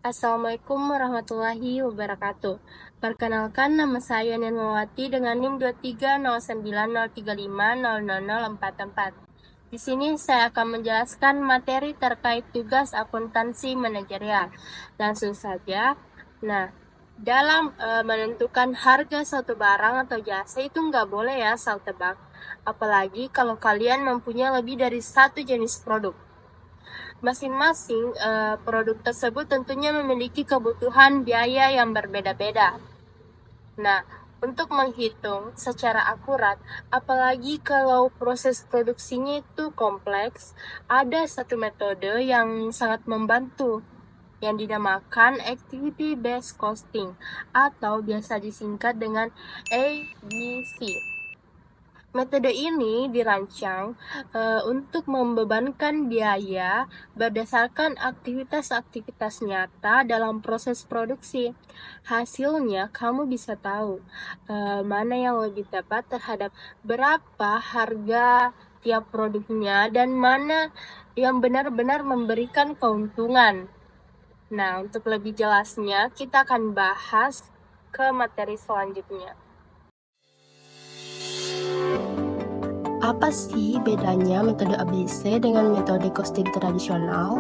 Assalamualaikum warahmatullahi wabarakatuh. Perkenalkan, nama saya Nirmawati dengan NIM 23090350044. Di sini saya akan menjelaskan materi terkait tugas akuntansi manajerial. Langsung saja. Nah, dalam menentukan harga suatu barang atau jasa itu nggak boleh ya asal tebak. Apalagi kalau kalian mempunyai lebih dari satu jenis produk. Masing-masing produk tersebut tentunya memiliki kebutuhan biaya yang berbeda-beda. Nah, untuk menghitung secara akurat, apalagi kalau proses produksinya itu kompleks, ada satu metode yang sangat membantu, yang dinamakan Activity Based Costing, atau biasa disingkat dengan ABC. Metode ini dirancang untuk membebankan biaya berdasarkan aktivitas-aktivitas nyata dalam proses produksi. Hasilnya, kamu bisa tahu mana yang lebih tepat terhadap berapa harga tiap produknya dan mana yang benar-benar memberikan keuntungan. Nah, untuk lebih jelasnya, kita akan bahas ke materi selanjutnya. Apa sih bedanya metode ABC dengan metode costing tradisional?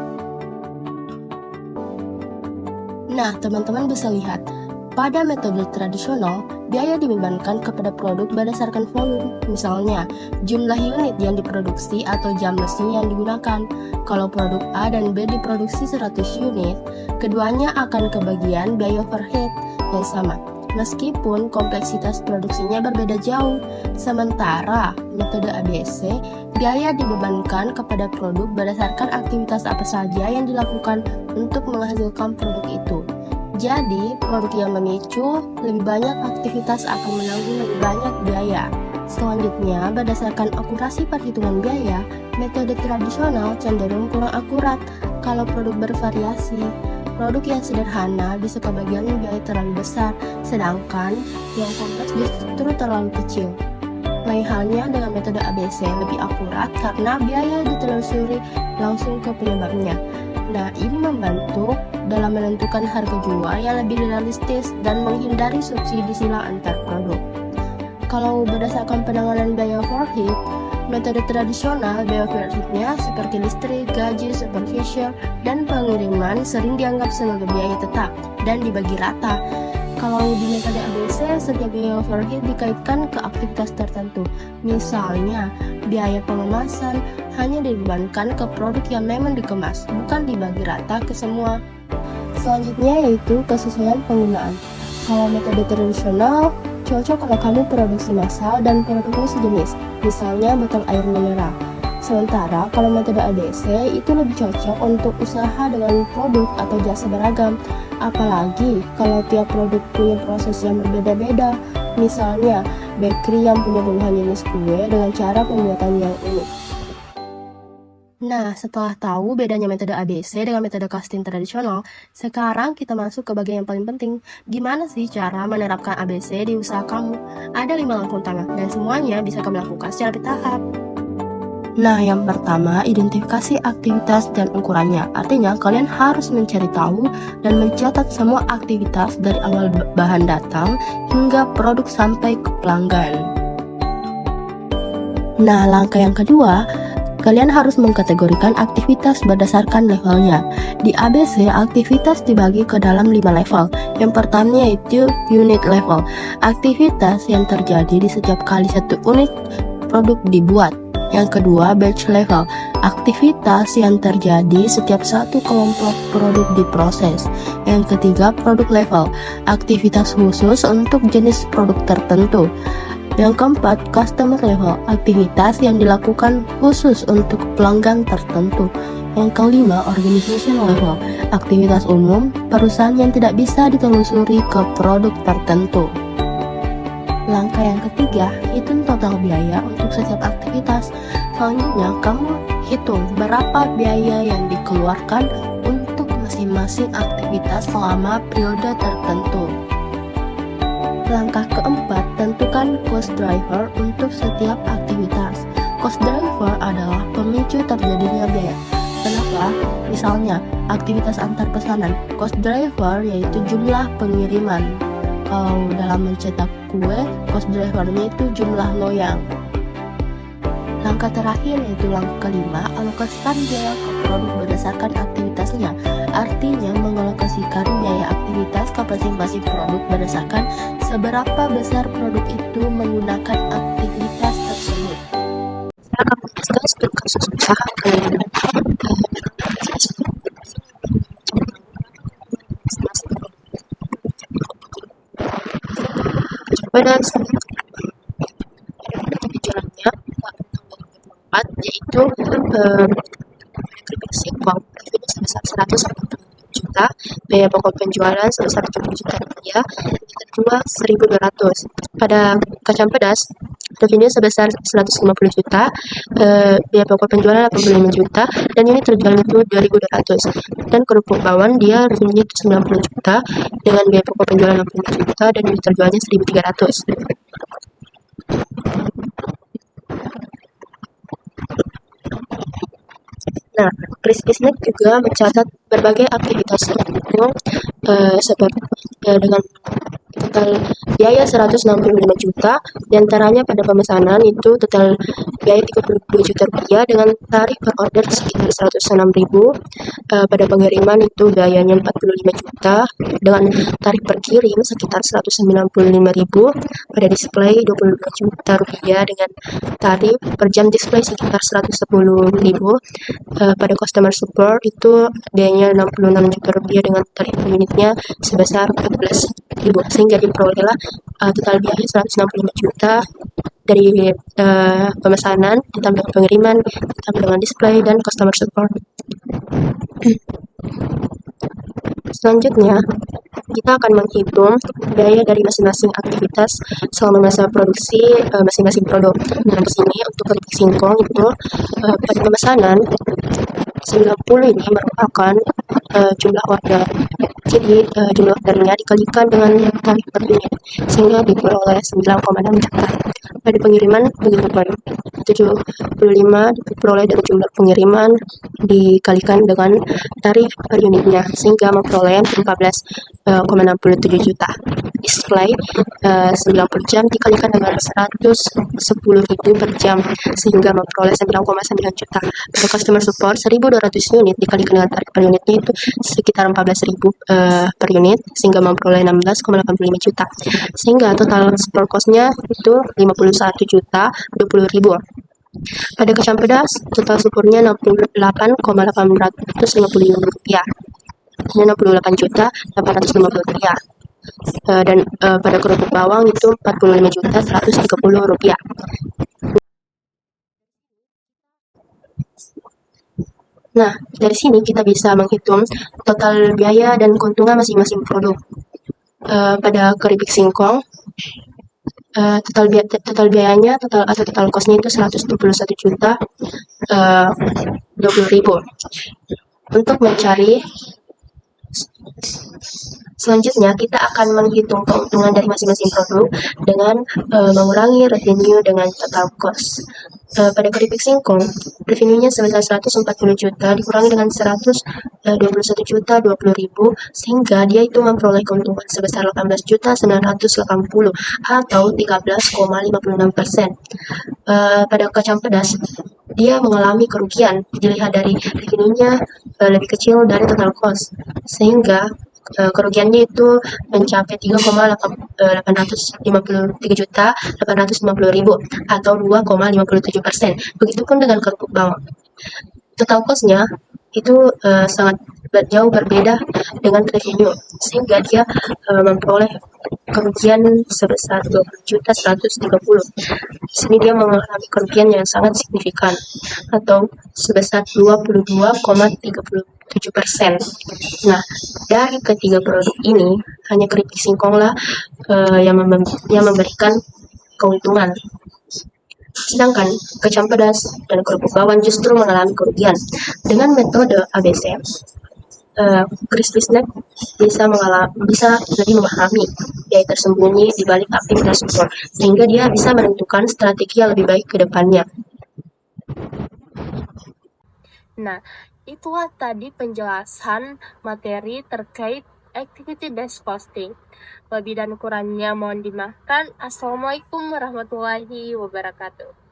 Nah, teman-teman bisa lihat, pada metode tradisional, biaya dibebankan kepada produk berdasarkan volume. Misalnya, jumlah unit yang diproduksi atau jam mesin yang digunakan. Kalau produk A dan B diproduksi 100 unit, keduanya akan kebagian biaya overhead yang sama. Meskipun kompleksitas produksinya berbeda jauh, sementara metode ABC, biaya dibebankan kepada produk berdasarkan aktivitas apa saja yang dilakukan untuk menghasilkan produk itu. Jadi, produk yang memicu lebih banyak aktivitas akan menanggung lebih banyak biaya. Selanjutnya, berdasarkan akurasi perhitungan biaya, metode tradisional cenderung kurang akurat kalau produk bervariasi. Produk yang sederhana bisa kebagian biaya terlalu besar, sedangkan yang kompleks justru terlalu kecil. Lain halnya dengan metode ABC lebih akurat karena biaya ditelusuri langsung ke penyebabnya. Nah, ini membantu dalam menentukan harga jual yang lebih realistis dan menghindari subsidi silang antar produk. Kalau berdasarkan penanganan biaya overhead, metode tradisional biaya overhead-nya seperti listrik, gaji, supervisor, dan pengiriman sering dianggap sebagai biaya tetap dan dibagi rata. Kalau di metode ABC, setiap biaya overhead dikaitkan ke aktivitas tertentu. Misalnya, biaya pengemasan hanya dibebankan ke produk yang memang dikemas, bukan dibagi rata ke semua. Selanjutnya yaitu kesesuaian penggunaan. Kalau metode tradisional, cocok kalau kamu produksi massal dan produknya sejenis, misalnya botol air mineral. Sementara kalau metode ABC itu lebih cocok untuk usaha dengan produk atau jasa beragam, apalagi kalau tiap produk punya proses yang berbeda-beda, misalnya bakery yang punya puluhan jenis kue dengan cara pembuatan yang unik. Nah, setelah tahu bedanya metode ABC dengan metode costing tradisional, sekarang kita masuk ke bagian yang paling penting. Gimana sih cara menerapkan ABC di usaha kamu? Ada 5 langkah utama, dan semuanya bisa kamu lakukan secara bertahap. Nah, yang pertama, identifikasi aktivitas dan ukurannya. Artinya, kalian harus mencari tahu dan mencatat semua aktivitas dari awal bahan datang hingga produk sampai ke pelanggan. Nah, langkah yang kedua, kalian harus mengkategorikan aktivitas berdasarkan levelnya. Di ABC, aktivitas dibagi ke dalam 5 level. Yang pertama yaitu unit level, aktivitas yang terjadi di setiap kali satu unit produk dibuat. Yang kedua, batch level, aktivitas yang terjadi setiap satu kelompok produk diproses. Yang ketiga, produk level, aktivitas khusus untuk jenis produk tertentu. Yang keempat, customer level, aktivitas yang dilakukan khusus untuk pelanggan tertentu. Yang kelima, organization level, aktivitas umum, perusahaan yang tidak bisa ditelusuri ke produk tertentu. Langkah yang ketiga, hitung total biaya untuk setiap aktivitas. Selanjutnya, kamu hitung berapa biaya yang dikeluarkan untuk masing-masing aktivitas selama periode tertentu. Langkah keempat, tentukan cost driver untuk setiap aktivitas. Cost driver adalah pemicu terjadinya biaya. Kenapa? Misalnya, aktivitas antar pesanan, cost driver yaitu jumlah pengiriman. Kalau dalam mencetak kue, cost drivernya itu jumlah loyang. Langkah terakhir yaitu langkah kelima, alokasikan biaya ke produk berdasarkan aktivitasnya. Artinya mengalokasikan biaya aktivitas ke masing-masing produk berdasarkan seberapa besar produk itu menggunakan aktivitas tersebut. Secara kapasitas dan kasus usaha pada tujuannya yaitu keripik singkong revenue sebesar 140 juta, biaya pokok penjualan sebesar 70 juta rupiah, yang kedua 1.200. Pada kacang pedas revenue sebesar 150 juta, biaya pokok penjualan 85 juta, dan ini terjual itu 2.200. Dan kerupuk bawang dia revenue itu 90 juta dengan biaya pokok penjualan 60 juta dan ini terjualnya 1.300. Nah, Crispy Snack juga mencatat berbagai aktivitas pendukung dengan total biaya 165 juta, diantaranya pada pemesanan itu total biaya 32 juta rupiah dengan tarif per order sekitar 106.000, pada pengiriman itu biayanya 45 juta dengan tarif per kirim sekitar 195.000, pada display 22 juta rupiah dengan tarif per jam display sekitar 110.000, pada customer support itu biayanya 66 juta rupiah dengan tarif per unitnya sebesar 14.000, sehingga diperolehlah total biaya 165 juta dari pemesanan ditambah pengiriman ditambah dengan display dan customer support. Selanjutnya kita akan menghitung biaya dari masing-masing aktivitas selama masa produksi masing-masing produk. Nah, di sini untuk keripik singkong itu pada pemesanan 90 ini merupakan jumlah order. Jadi jumlah ordernya dikalikan dengan tarif per unit sehingga diperoleh 9,6 juta. Pada pengiriman begitu pun 75 diperoleh dari jumlah pengiriman dikalikan dengan tarif per unitnya sehingga memperoleh 14,67 juta. Display 90 jam dikalikan dengan 110.000 per jam sehingga memperoleh 9,9 juta. Pada customer support 1.200 unit dikalikan dengan tarif per unitnya itu sekitar 14.000 per unit sehingga memperoleh 16,85 juta. Sehingga total support cost-nya itu 51 juta 20.000. Pada kacang pedas total supportnya 68,850 rupiah. 68 juta 850 rupiah. Dan pada kerupuk bawang itu 45 juta 130 rupiah. Nah, dari sini kita bisa menghitung total biaya dan keuntungan masing-masing produk. Pada keripik singkong, total biayanya total cost-nya itu 121 juta 20.000. Untuk mencari selanjutnya kita akan menghitung keuntungan dari masing-masing produk dengan mengurangi revenue dengan total cost. Pada keripik singkong, revenue-nya sebesar 140 juta dikurangi dengan 121 juta 20.000 sehingga dia itu memperoleh keuntungan sebesar 18 juta 980 atau 13,56%. Pada kacang pedas, dia mengalami kerugian dilihat dari revenue-nya lebih kecil dari total cost sehingga kerugiannya itu mencapai 3,853 juta 850.000 atau 2,57%. Begitupun dengan kerupuk bawang. Total cost-nya itu sangat jauh berbeda dengan revenue sehingga dia memperoleh kerugian sebesar 20 juta 130. Di sini dia mengalami kerugian yang sangat signifikan atau sebesar 22,37%. Nah, dari ketiga produk ini hanya keripik singkong lah yang memberikan keuntungan. Sedangkan kacang pedas dan kerupuk bawang justru mengalami kerugian. Dengan metode ABC, Crispy Snack bisa lebih memahami biaya tersembunyi di balik aktivitas support, sehingga dia bisa menentukan strategi yang lebih baik ke depannya. Nah, itulah tadi penjelasan materi terkait activity based costing. Lebih dan kurangnya mohon dimaafkan. Assalamualaikum warahmatullahi wabarakatuh.